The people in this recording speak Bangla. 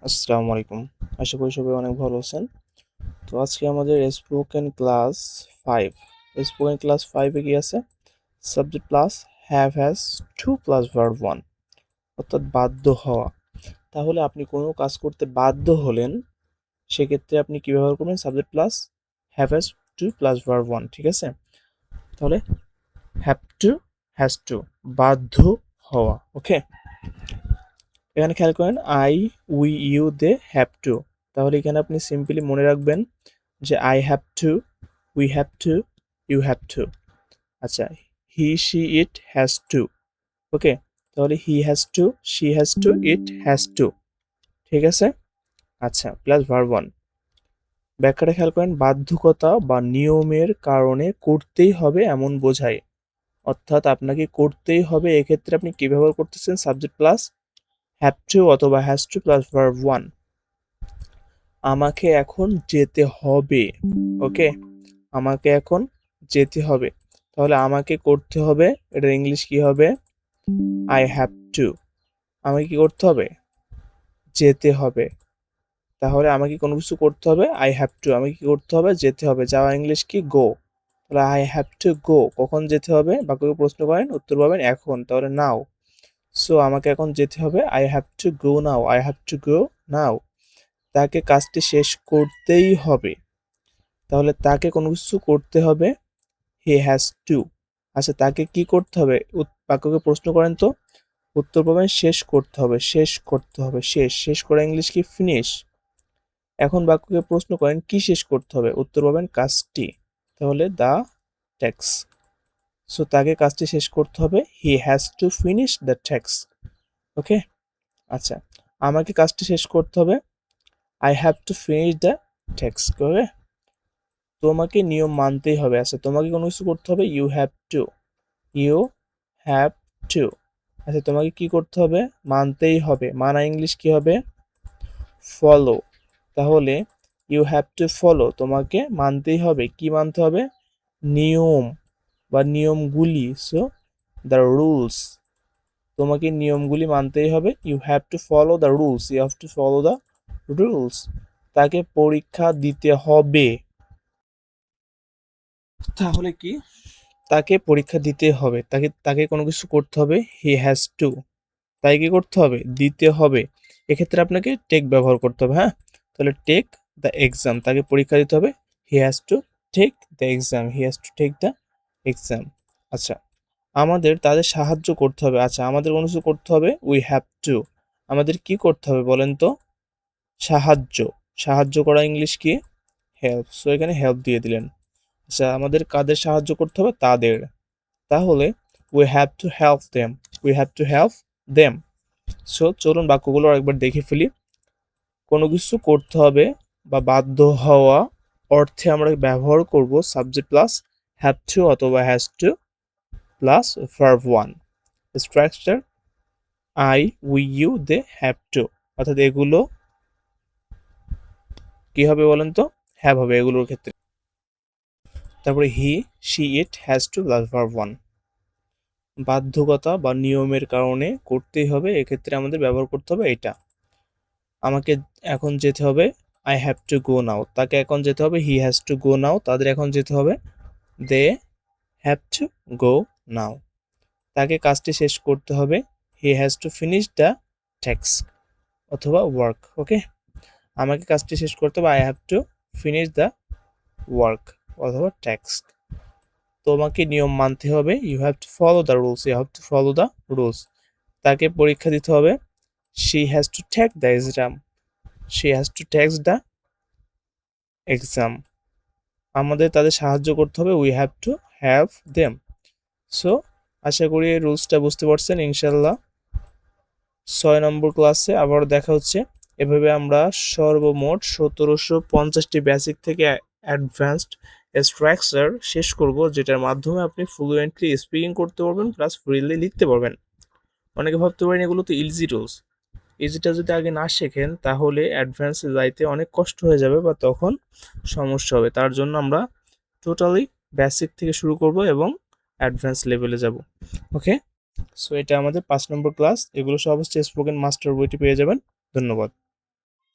আসসালামু আলাইকুম। আশা করি সবাই অনেক ভালো আছেন। তো আজকে আমাদের স্পোকেন ক্লাস 5। স্পোকেন ক্লাস 5 এ কি আছে? Subject plus have has to plus verb 1, অর্থাৎ বাধ্য হওয়া। তাহলে আপনি কোনো কাজ করতে বাধ্য হলেন, সেক্ষেত্রে আপনি কি ব্যবহার করবেন? Subject plus have has to plus verb 1, ঠিক আছে? তাহলে হ্যাভ টু, হ্যাজ টু, বাধ্য হওয়া। ওকে, এখানে খেয়াল করেন I, we, you, they, have to. তাহলে এখানে আপনি সিম্পলি মনে রাখবেন যে I have to, we have to, you have to. আচ্ছা, he, she, it has to. Okay, তাহলে he has to, she has to, it has to, ঠিক আছে? আচ্ছা, প্লাস ভার্ব 1। ব্যাখ্যাটা খেয়াল করেন, বাধ্যকতা বা নিয়মের কারণে করতেই হবে এমন বোঝায়। অর্থাৎ আপনাকে করতেই হবে, এক্ষেত্রে আপনি কি ব্যবহার করতেছেন? সাবজেক্ট প্লাস হ্যাভ টু অথবা হ্যাজ টু প্লাস ভার্ব 1। আমাকে এখন যেতে হবে। ওকে, আমাকে এখন যেতে হবে। তাহলে আমাকে করতে হবে, এটার ইংলিশ কি হবে? I have two. আমাকে কি করতে হবে? যেতে হবে। তাহলে আমাকে কোনো কিছু করতে হবে, আই হ্যাভ টু। আমাকে কি করতে হবে? যেতে হবে। যাওয়া ইংলিশ কি? গো। তাহলে আই হ্যাভ টু গো। কখন যেতে হবে? বাক্যকে প্রশ্ন করেন, উত্তর পাবেন এখন। তাহলে নাও। সো আমাকে এখন যেতে হবে, I have to go now. I have to go now. তাকে কাজটি শেষ করতেই হবে। তাহলে তাকে কোনো কিছু করতে হবে, হি হ্যাজ টু। আচ্ছা, তাকে কি করতে হবে? বাক্যকে প্রশ্ন করেন তো, উত্তর পাবেন শেষ করতে হবে। শেষ করতে হবে, শেষ। শেষ করা ইংলিশ কি? ফিনিশ। এখন বাক্যকে প্রশ্ন করেন কি শেষ করতে হবে? উত্তর পাবেন কাজটি। তাহলে দ্য ট্যাক্স। সো তাকে কাজটি শেষ করতে হবে, he has to finish the ট্যাক্স। ওকে, আচ্ছা, আমাকে কাজটি শেষ করতে হবে, I have to finish the ট্যাক্স। ওকে, তোমাকে নিয়ম মানতেই হবে। আচ্ছা, তোমাকে কোনো কিছু করতে হবে, you have to. You have to. আচ্ছা, তোমাকে কি করতে হবে? মানতেই হবে। মানা ইংলিশ কি হবে? ফলো। তাহলে ইউ হ্যাভ টু ফলো, তোমাকে মানতেই হবে। কি মানতে হবে? নিয়ম বা নিয়মগুলি। So the rules. তোমাকে নিয়মগুলি মানতেই হবে। You have to follow the rules. You have to follow the rules. তাকে পরীক্ষা দিতে হবে। তাহলে কি? তাকে পরীক্ষা দিতে হবে। তাকে তাকে কোনো কিছু করতে হবে, হি হ্যাজ টু। তাই কি করতে হবে? দিতে হবে। এক্ষেত্রে আপনাকে টেক ব্যবহার করতে হবে। হ্যাঁ, তাহলে টেক দ্য এক্সাম, তাকে পরীক্ষা দিতে হবে, he has to take the exam. He has to take the exam. আচ্ছা, আমাদের তাদের সাহায্য করতে হবে। আচ্ছা, আমাদের কোনো কিছু করতে হবে, উই হ্যাভ টু। আমাদের কি করতে হবে বলেন তো? সাহায্য। সাহায্য করা ইংলিশ কি? হেল্প। সো এখানে হেল্প দিয়ে দিলেন। আচ্ছা, আমাদের কাদের সাহায্য করতে হবে? তাদের। তাহলে we have to help them. We have to help them. So চলুন বাক্যগুলো আরেকবার দেখে ফেলি। কোনো কিছু করতে হবে বা বাধ্য হওয়া অর্থে আমরা ব্যবহার করব সাবজেক্ট প্লাস হ্যাভ টু অথবা has to plus verb 1। Structure I, we, you, they, have to. অর্থাৎ এগুলো কি হবে বলেন তো? হ্যাভ হবে এগুলোর ক্ষেত্রে। তারপরে he, she, it has to plus verb 1। বাধ্যকতা বা নিয়মের কারণে করতেই হবে, এক্ষেত্রে আমাদের ব্যবহার করতে হবে এটা। আমাকে এখন যেতে হবে, I have to go now. তাকে এখন যেতে হবে, হি হ্যাজ টু গো নাও। তাদের এখন যেতে হবে, দে হ্যাভ টু গো নাও। তাকে কাজটি শেষ করতে হবে, he has to finish the task অথবা ওয়ার্ক। ওকে, আমাকে কাজটি শেষ করতে হবে, I have to finish the work অথবা টাস্ক। তোমাকে নিয়ম মানতে হবে, you have to follow the rules. You have to follow the rules. তাকে পরীক্ষা দিতে হবে, she has to take the exam. She has to take the exam. আমাদের তাদের সাহায্য করতে হবে, we have to have them. So আশা করি এই রুলসটা বুঝতে পারছেন ইনশাল্লাহ। 6 নম্বর ক্লাসে আবার দেখা হচ্ছে। এভাবে আমরা সর্বমোট 1750টি বেসিক থেকে অ্যাডভান্সড স্ট্রাকচার শেষ করব, যেটার মাধ্যমে আপনি ফ্লুয়েন্টলি স্পিকিং করতে পারবেন প্লাস ফ্রিলি লিখতে পারবেন। অনেকে ভাবতে পারেন এগুলো তো ইজি রুলস। ইজিটা যদি আগে না শেখেন তাহলে অ্যাডভান্সে যাইতে অনেক কষ্ট হয়ে যাবে বা তখন সমস্যা হবে। তার জন্য আমরা টোটালি বেসিক থেকে শুরু করব এবং অ্যাডভান্স লেভেলে যাব। ওকে, সো এটা আমাদের 5 নম্বর ক্লাস। এগুলো সব হচ্ছে স্পোকেন মাস্টার বইটি পেয়ে যাবেন। ধন্যবাদ।